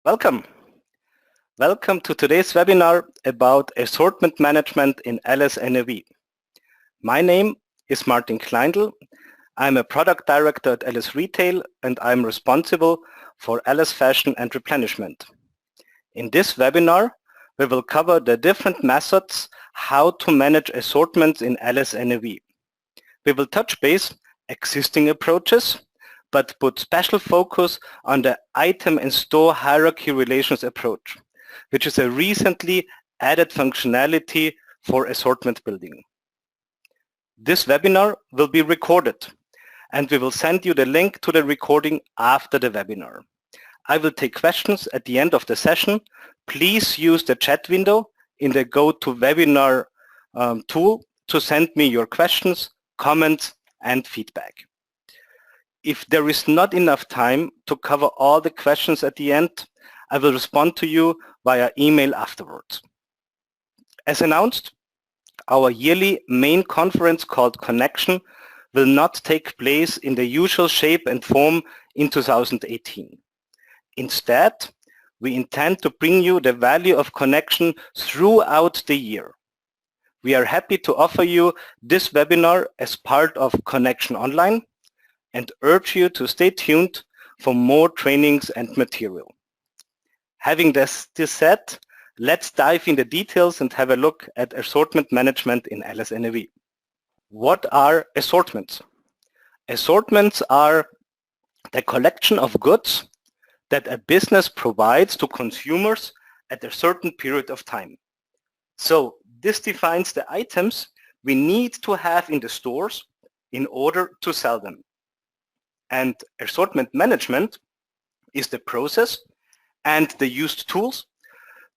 Welcome. Welcome to today's webinar about assortment management in LS&AV. My name is Martin Kleindl. I'm a product director at LS Retail and I'm responsible for LS Fashion and Replenishment. In this webinar, we will cover the different methods how to manage assortments in LS&AV. We will touch base existing approaches, but put special focus on the item and store hierarchy relations approach, which is a recently added functionality for assortment building. This webinar will be recorded, and we will send you the link to the recording after the webinar. I will take questions at the end of the session. Please use the chat window in the GoToWebinar tool to send me your questions, comments, and feedback. If there is not enough time to cover all the questions at the end, I will respond to you via email afterwards. As announced, our yearly main conference called Connection will not take place in the usual shape and form in 2018. Instead, we intend to bring you the value of Connection throughout the year. We are happy to offer you this webinar as part of Connection Online and urge you to stay tuned for more trainings and material. Having this said, let's dive in the details and have a look at assortment management in LS&AV. What are assortments? Assortments are the collection of goods that a business provides to consumers at a certain period of time. So this defines the items we need to have in the stores in order to sell them. And assortment management is the process and the used tools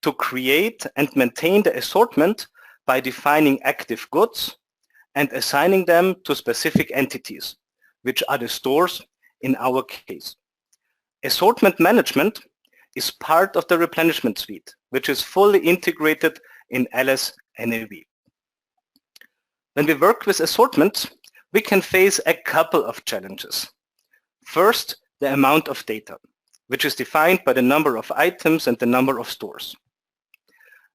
to create and maintain the assortment by defining active goods and assigning them to specific entities, which are the stores in our case. Assortment management is part of the replenishment suite, which is fully integrated in LS&AV. When we work with assortments, we can face a couple of challenges. First, the amount of data, which is defined by the number of items and the number of stores.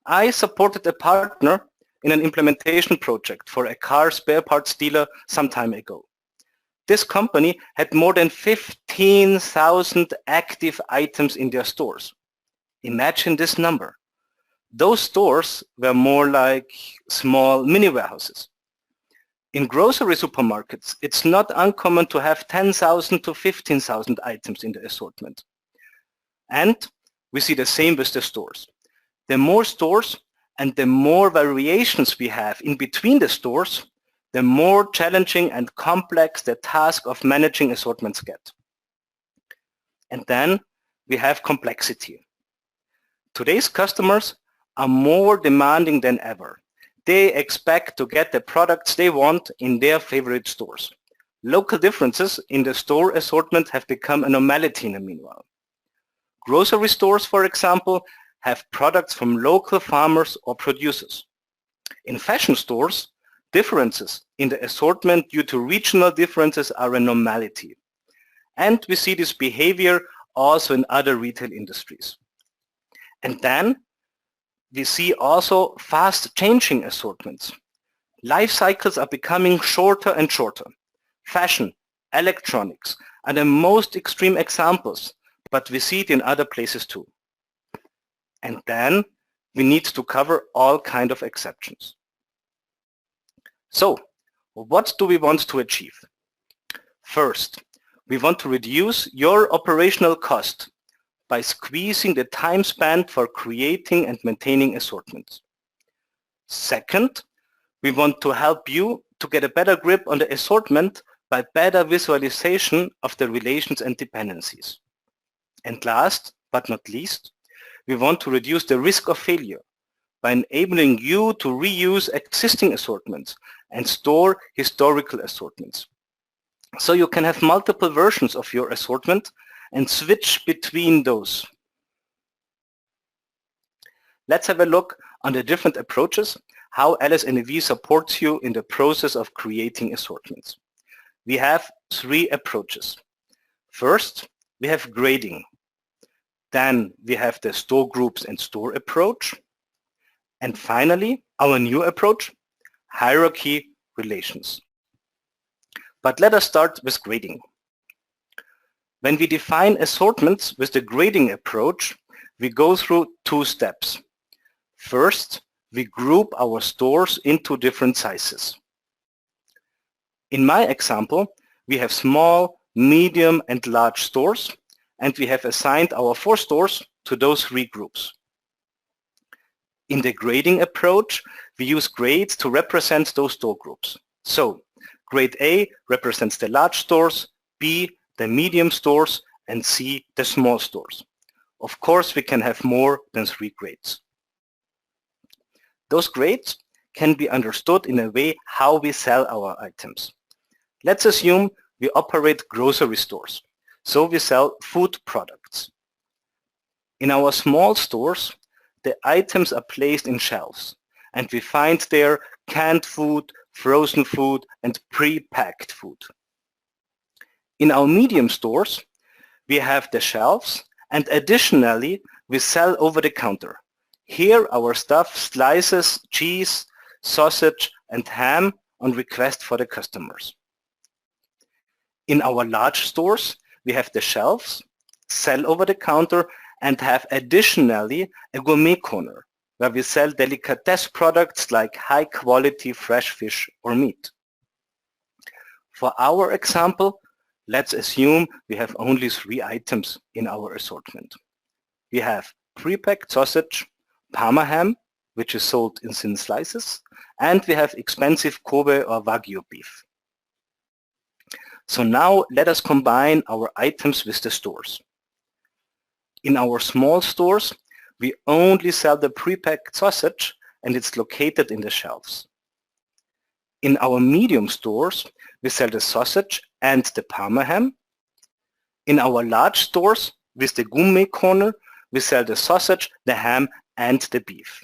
I supported a partner in an implementation project for a car spare parts dealer some time ago. This company had more than 15,000 active items in their stores. Imagine this number. Those stores were more like small mini warehouses. In grocery supermarkets, it's not uncommon to have 10,000 to 15,000 items in the assortment. And we see the same with the stores. The more stores and the more variations we have in between the stores, the more challenging and complex the task of managing assortments get. And then we have complexity. Today's customers are more demanding than ever. They expect to get the products they want in their favorite stores. Local differences in the store assortment have become a normality in the meanwhile. Grocery stores, for example, have products from local farmers or producers. In fashion stores, differences in the assortment due to regional differences are a normality. And we see this behavior also in other retail industries. And then we see also fast changing assortments. Life cycles are becoming shorter and shorter. Fashion, electronics are the most extreme examples, but we see it in other places too. And then we need to cover all kinds of exceptions. So, what do we want to achieve? First, we want to reduce your operational cost by squeezing the time spent for creating and maintaining assortments. Second, we want to help you to get a better grip on the assortment by better visualization of the relations and dependencies. And last but not least, we want to reduce the risk of failure by enabling you to reuse existing assortments and store historical assortments. So you can have multiple versions of your assortment and switch between those. Let's have a look on the different approaches, how LS&AV supports you in the process of creating assortments. We have three approaches. First, we have grading. Then we have the store groups and store approach. And finally, our new approach, hierarchy relations. But let us start with grading. When we define assortments with the grading approach, we go through two steps. First, we group our stores into different sizes. In my example, we have small, medium, and large stores, and we have assigned our 4 stores to those 3 groups. In the grading approach, we use grades to represent those store groups. So, grade A represents the large stores, B the medium stores, and C the small stores. Of course, we can have more than 3 grades. Those grades can be understood in a way how we sell our items. Let's assume we operate grocery stores, so we sell food products. In our small stores, the items are placed in shelves, and we find there canned food, frozen food, and pre-packed food. In our medium stores, we have the shelves, and additionally, we sell over the counter. Here our staff slices cheese, sausage, and ham on request for the customers. In our large stores, we have the shelves, sell over the counter, and have additionally a gourmet corner where we sell delicatessen products like high quality fresh fish or meat. For our example, let's assume we have only 3 items in our assortment. We have pre-packed sausage, Parma ham, which is sold in thin slices, and we have expensive Kobe or Wagyu beef. So now let us combine our items with the stores. In our small stores, we only sell the pre-packed sausage and it's located in the shelves. In our medium stores, we sell the sausage and the Parma ham. In our large stores, with the gourmet corner, we sell the sausage, the ham, and the beef.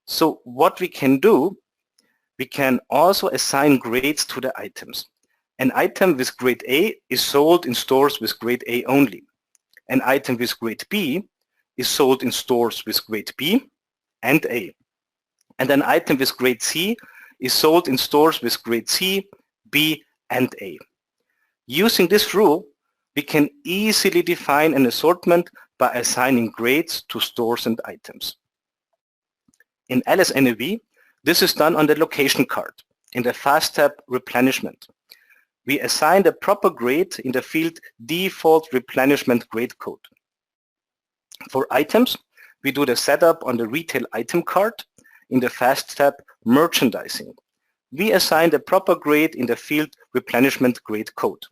So what we can do, we can also assign grades to the items. An item with grade A is sold in stores with grade A only. An item with grade B is sold in stores with grade B and A. And an item with grade C is sold in stores with grade C, B, and A. Using this rule, we can easily define an assortment by assigning grades to stores and items. In LS-NAV, this is done on the location card in the fast tab replenishment. We assign the proper grade in the field default replenishment grade code. For items, we do the setup on the retail item card in the fast tab merchandising. We assign the proper grade in the field replenishment grade code.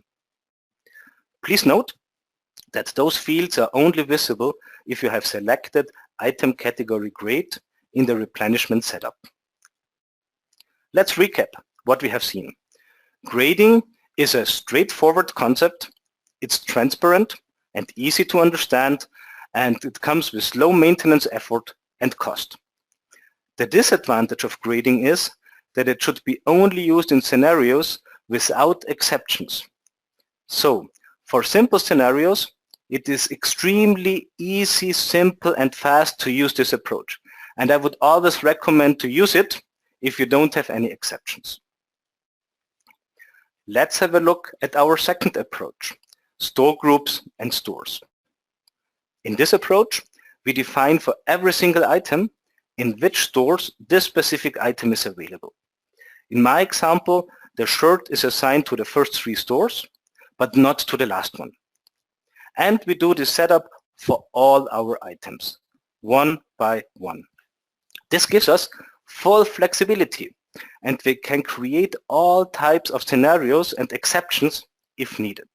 Please note that those fields are only visible if you have selected item category grade in the replenishment setup. Let's recap what we have seen. Grading is a straightforward concept. It's transparent and easy to understand, and it comes with low maintenance effort and cost. The disadvantage of grading is that it should be only used in scenarios without exceptions. So, for simple scenarios, it is extremely easy, simple, and fast to use this approach. And I would always recommend to use it if you don't have any exceptions. Let's have a look at our second approach, store groups and stores. In this approach, we define for every single item in which stores this specific item is available. In my example, the shirt is assigned to the first 3 stores, but not to the last one. And we do the setup for all our items, one by one. This gives us full flexibility, and we can create all types of scenarios and exceptions if needed.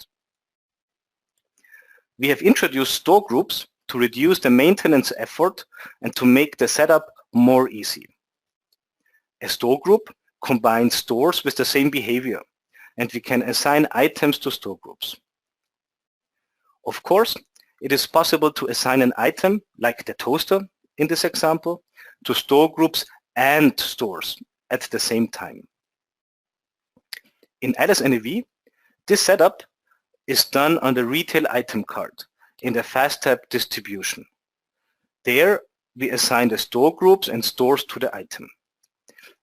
We have introduced store groups to reduce the maintenance effort and to make the setup more easy. A store group combines stores with the same behavior, and we can assign items to store groups. Of course, it is possible to assign an item, like the toaster in this example, to store groups and stores at the same time. In LS-NAV, this setup is done on the retail item card in the FastTab distribution. There, we assign the store groups and stores to the item.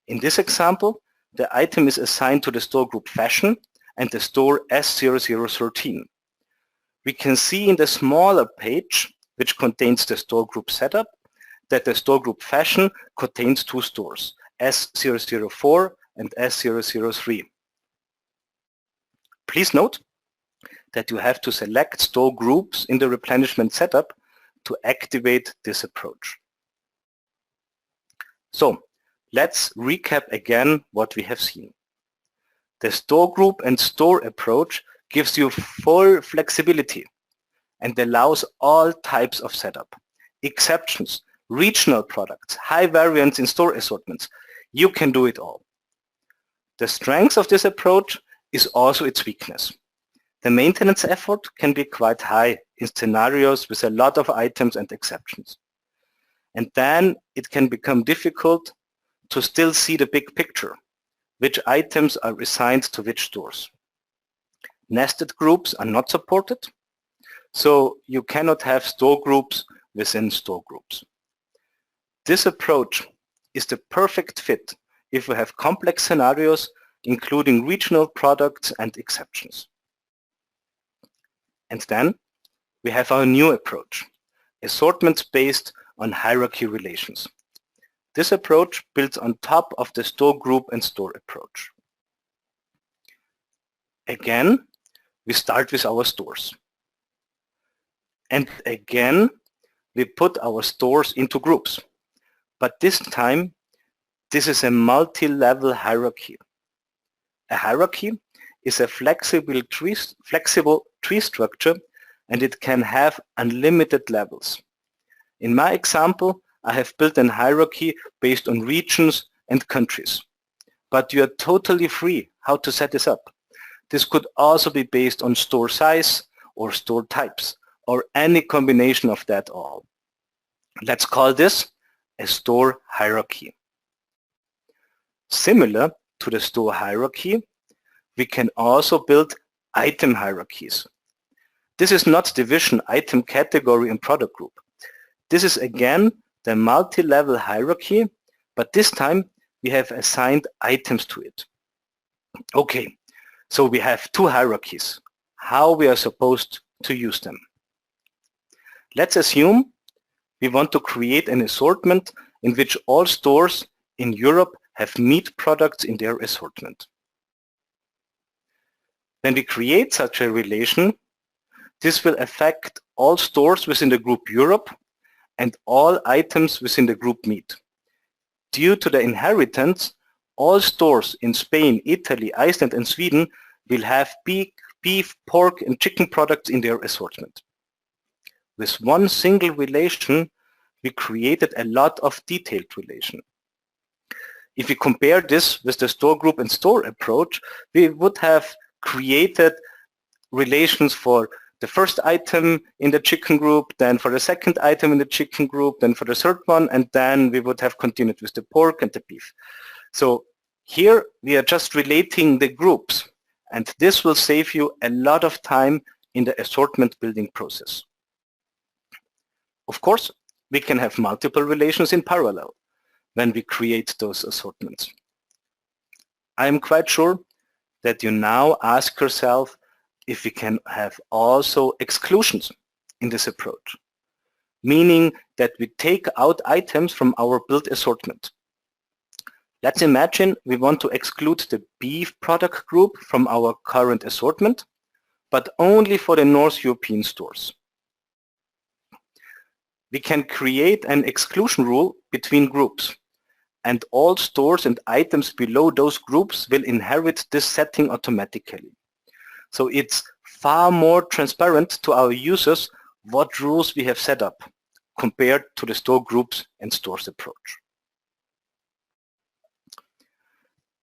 In this example, the item is assigned to the store group Fashion and the store S0013. We can see in the smaller page, which contains the store group setup, that the store group Fashion contains two stores, S004 and S003. Please note that you have to select store groups in the replenishment setup to activate this approach. So let's recap again what we have seen. The store group and store approach gives you full flexibility and allows all types of setup, exceptions, regional products, high variance in store assortments. You can do it all. The strength of this approach is also its weakness. The maintenance effort can be quite high in scenarios with a lot of items and exceptions. And then it can become difficult to still see the big picture, which items are assigned to which stores. Nested groups are not supported, so you cannot have store groups within store groups. This approach is the perfect fit if we have complex scenarios, including regional products and exceptions. And then we have our new approach, assortments based on hierarchy relations. This approach builds on top of the store group and store approach. Again, we start with our stores. And again, we put our stores into groups. But this time, this is a multi-level hierarchy. A hierarchy is a flexible tree structure, and it can have unlimited levels. In my example, I have built a hierarchy based on regions and countries. But you are totally free how to set this up. This could also be based on store size or store types or any combination of that all. Let's call this a store hierarchy. Similar to the store hierarchy, we can also build item hierarchies. This is not division, item, category, and product group. This is again the multi-level hierarchy, but this time we have assigned items to it. Okay, so we have two hierarchies. How we are supposed to use them? Let's assume we want to create an assortment in which all stores in Europe have meat products in their assortment. When we create such a relation, this will affect all stores within the group Europe and all items within the group meat. Due to the inheritance, all stores in Spain, Italy, Iceland and Sweden will have beef, pork and chicken products in their assortment. With one single relation, we created a lot of detailed relation. If we compare this with the store group and store approach, we would have created relations for the first item in the chicken group, then for the second item in the chicken group, then for the third one, and then we would have continued with the pork and the beef. So here we are just relating the groups, and this will save you a lot of time in the assortment building process. Of course, we can have multiple relations in parallel when we create those assortments. I am quite sure that you now ask yourself if we can have also exclusions in this approach, meaning that we take out items from our built assortment. Let's imagine we want to exclude the beef product group from our current assortment, but only for the North European stores. We can create an exclusion rule between groups, and all stores and items below those groups will inherit this setting automatically. So it's far more transparent to our users what rules we have set up compared to the store groups and stores approach.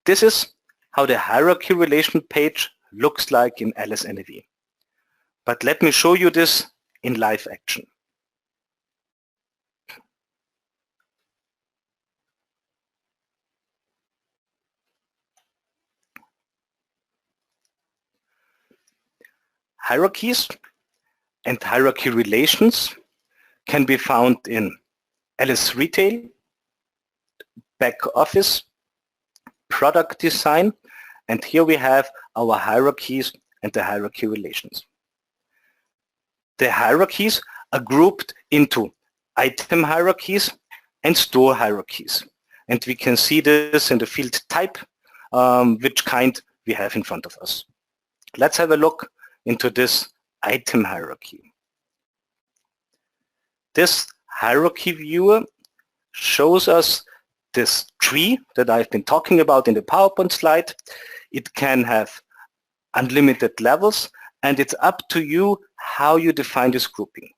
This is how the hierarchy relation page looks like in LSNAV. But let me show you this in live action. Hierarchies and hierarchy relations can be found in Alice Retail, back office, product design, and here we have our hierarchies and the hierarchy relations. The hierarchies are grouped into item hierarchies and store hierarchies. And we can see this in the field type, which kind we have in front of us. Let's have a look into this item hierarchy. This hierarchy viewer shows us this tree that I've been talking about in the PowerPoint slide. It can have unlimited levels, and it's up to you how you define this grouping.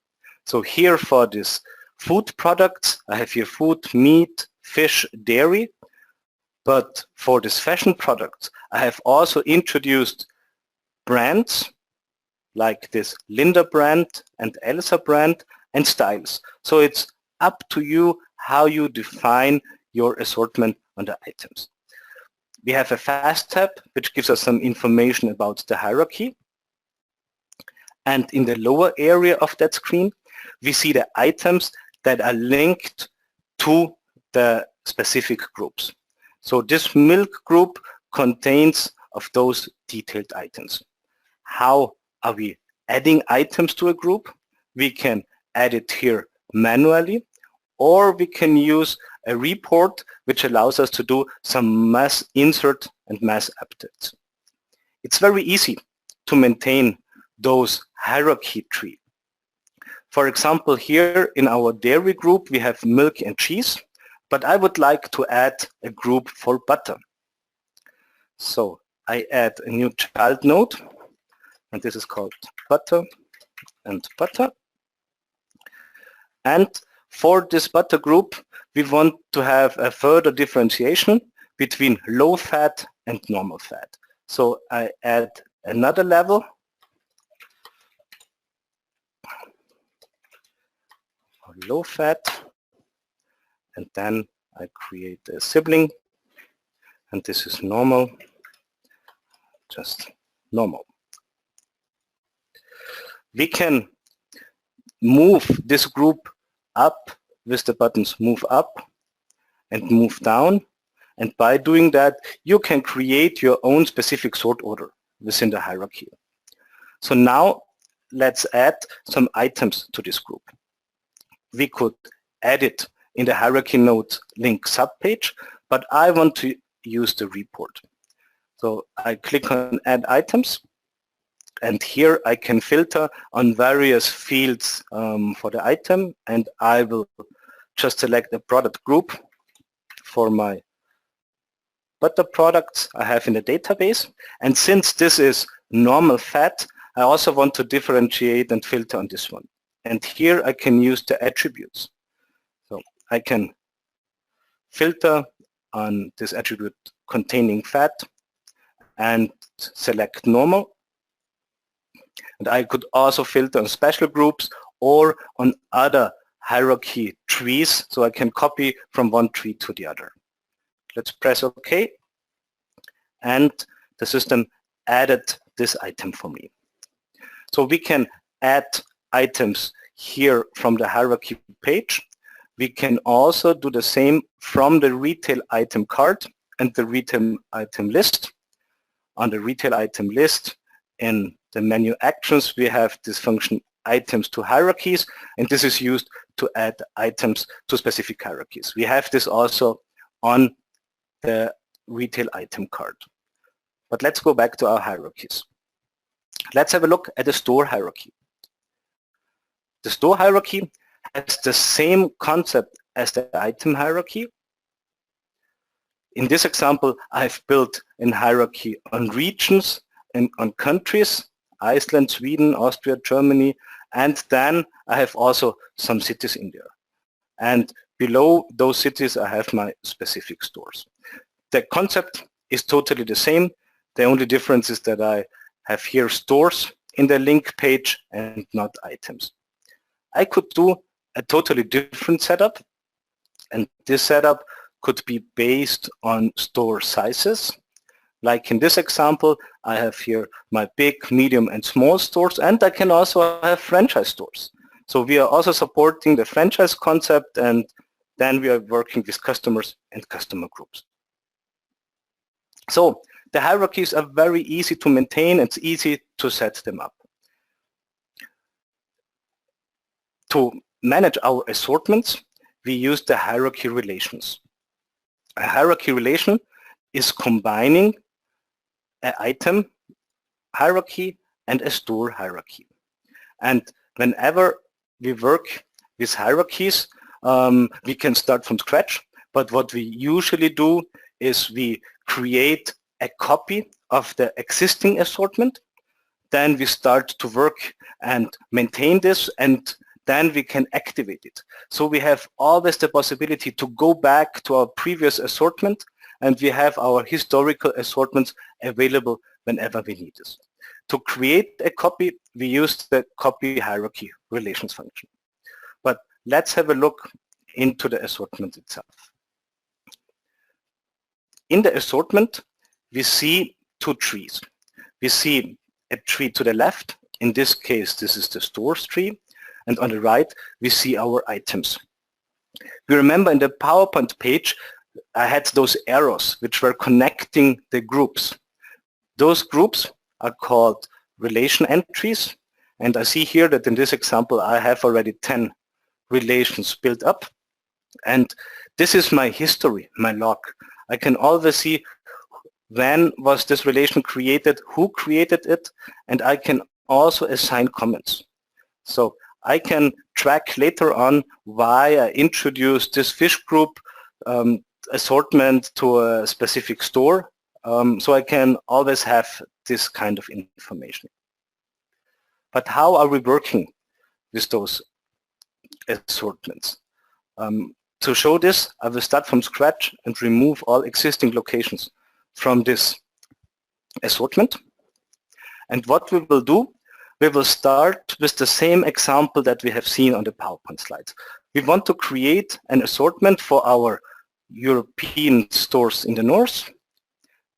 So here for this food products, I have here food, meat, fish, dairy. But for this fashion products, I have also introduced brands like this Linda brand and Elsa brand and styles. So it's up to you how you define your assortment on the items. We have a fast tab which gives us some information about the hierarchy. And in the lower area of that screen, we see the items that are linked to the specific groups. So this milk group contains of those detailed items. How are we adding items to a group? We can add it here manually, or we can use a report which allows us to do some mass insert and mass updates. It's very easy to maintain those hierarchy tree. For example, here in our dairy group, we have milk and cheese, but I would like to add a group for butter. So I add a new child node, and this is called butter and butter. And for this butter group, we want to have a further differentiation between low fat and normal fat. So I add another level. Low fat, and then I create a sibling, and this is normal, just normal. We can move this group up with the buttons move up and move down, and by doing that you can create your own specific sort order within the hierarchy. So now let's add some items to this group. We could add it in the hierarchy node link subpage, but I want to use the report. So I click on add items, and here I can filter on various fields for the item, and I will just select the product group for my butter products I have in the database. And since this is normal fat, I also want to differentiate and filter on this one. And here I can use the attributes. So I can filter on this attribute containing fat and select normal. And I could also filter on special groups or on other hierarchy trees, so I can copy from one tree to the other. Let's press OK, and the system added this item for me. So we can add items here from the hierarchy page. We can also do the same from the retail item card and the retail item list. On the retail item list, in the menu actions, we have this function items to hierarchies, and this is used to add items to specific hierarchies. We have this also on the retail item card. But let's go back to our hierarchies. Let's have a look at the store hierarchy. The store hierarchy has the same concept as the item hierarchy. In this example, I've built a hierarchy on regions and on countries, Iceland, Sweden, Austria, Germany, and then I have also some cities in there. And below those cities, I have my specific stores. The concept is totally the same. The only difference is that I have here stores in the link page and not items. I could do a totally different setup, and this setup could be based on store sizes. Like in this example, I have here my big, medium, and small stores, and I can also have franchise stores. So we are also supporting the franchise concept, and then we are working with customers and customer groups. So the hierarchies are very easy to maintain. It's easy to set them up. To manage our assortments, we use the hierarchy relations. A hierarchy relation is combining an item hierarchy and a store hierarchy. And whenever we work with hierarchies, we can start from scratch. But what we usually do is we create a copy of the existing assortment. Then we start to work and maintain this, and then we can activate it. So we have always the possibility to go back to our previous assortment, and we have our historical assortments available whenever we need this. To create a copy, we use the copy hierarchy relations function. But let's have a look into the assortment itself. In the assortment, we see two trees. We see a tree to the left. In this case, this is the stores tree. And on the right, we see our items. We remember in the PowerPoint page, I had those arrows which were connecting the groups. Those groups are called relation entries. And I see here that in this example, I have already 10 relations built up. And this is my history, my log. I can always see when was this relation created, who created it, and I can also assign comments. So I can track later on why I introduced this fish group assortment to a specific store. So I can always have this kind of information. But how are we working with those assortments? To show this, I will start from scratch and remove all existing locations from this assortment. And what we will do, we will start with the same example that we have seen on the PowerPoint slides. We want to create an assortment for our European stores in the north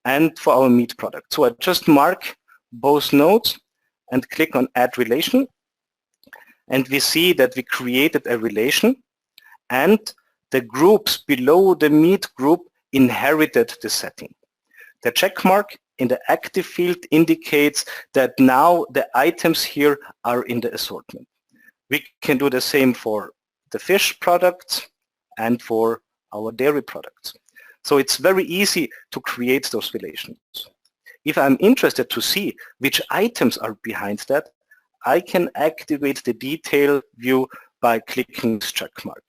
and for our meat product. So I just mark both nodes and click on Add Relation. And we see that we created a relation, and the groups below the meat group inherited the setting. The check mark in the active field indicates that now the items here are in the assortment. We can do the same for the fish products and for our dairy products. So it's very easy to create those relations. If I'm interested to see which items are behind that, I can activate the detail view by clicking this check mark.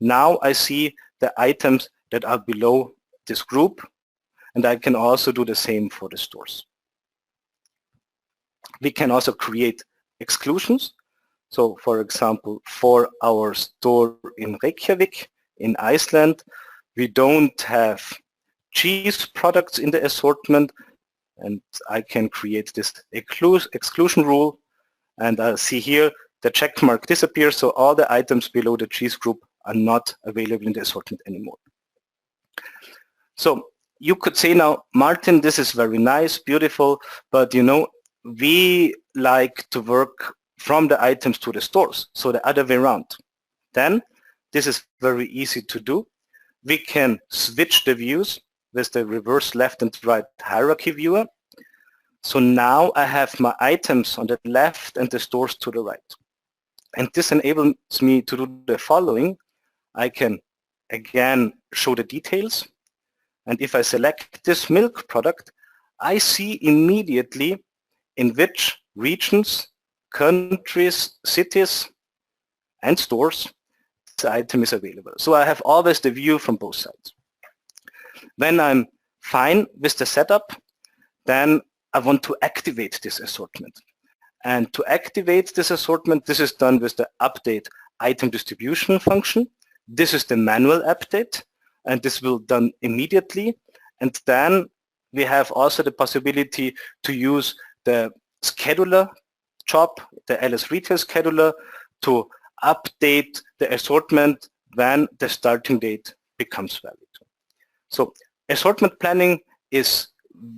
Now I see the items that are below this group, and I can also do the same for the stores. We can also create exclusions. So for example, for our store in Reykjavik, in Iceland, we don't have cheese products in the assortment, and I can create this exclusion rule, and I'll see here the check mark disappears, so all the items below the cheese group are not available in the assortment anymore. So you could say now, Martin, this is very nice, beautiful, but you know, we like to work from the items to the stores, so the other way around. Then this is very easy to do. We can switch the views with the reverse left and right hierarchy viewer. So now I have my items on the left and the stores to the right. And this enables me to do the following. I can again show the details. And if I select this milk product, I see immediately in which regions, countries, cities, and stores the item is available. So I have always the view from both sides. When I'm fine with the setup, then I want to activate this assortment. And to activate this assortment, this is done with the update item distribution function. This is the manual update, and this will be done immediately. And then we have also the possibility to use the scheduler job, the LS Retail Scheduler, to update the assortment when the starting date becomes valid. So assortment planning is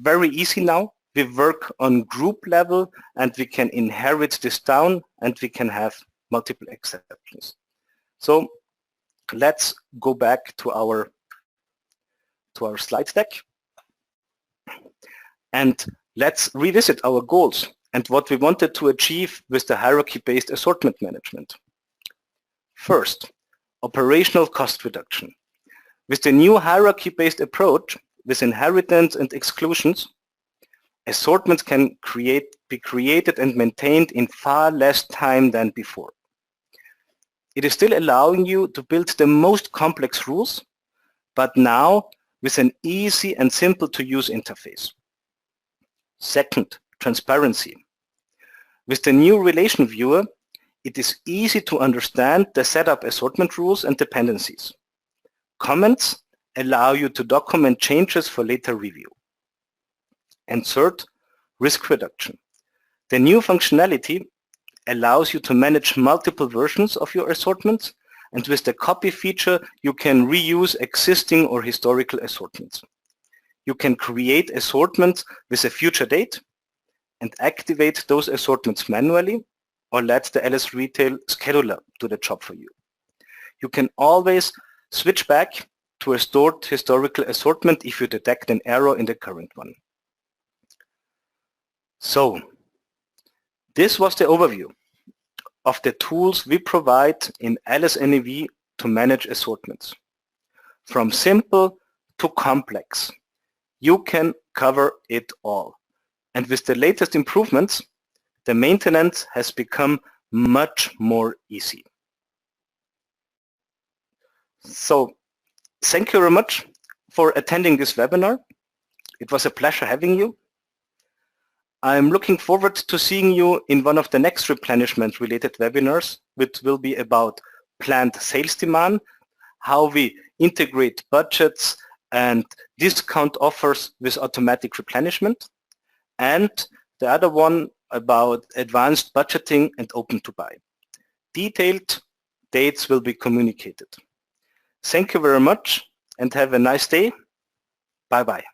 very easy now. we work on group level and we can inherit this down and we can have multiple exceptions. So let's go back to our slide deck and let's revisit our goals and what we wanted to achieve with the hierarchy-based assortment management. First, operational cost reduction. With the new hierarchy-based approach with inheritance and exclusions, assortments can be created and maintained in far less time than before. It is still allowing you to build the most complex rules, but now with an easy and simple to use interface. Second, transparency. With the new relation viewer, it is easy to understand the setup assortment rules and dependencies. Comments allow you to document changes for later review. And third, risk reduction. The new functionality allows you to manage multiple versions of your assortments, and with the copy feature, you can reuse existing or historical assortments. You can create assortments with a future date and activate those assortments manually, or let the LS Retail scheduler do the job for you. You can always switch back to a stored historical assortment if you detect an error in the current one. So, this was the overview of the tools we provide in LS-NAV to manage assortments. From simple to complex, you can cover it all. And with the latest improvements, the maintenance has become much more easy. So, thank you very much for attending this webinar. It was a pleasure having you. I'm looking forward to seeing you in one of the next replenishment related webinars, which will be about planned sales demand, how we integrate budgets and discount offers with automatic replenishment, and the other one about advanced budgeting and open to buy. Detailed dates will be communicated. Thank you very much and have a nice day. Bye-bye.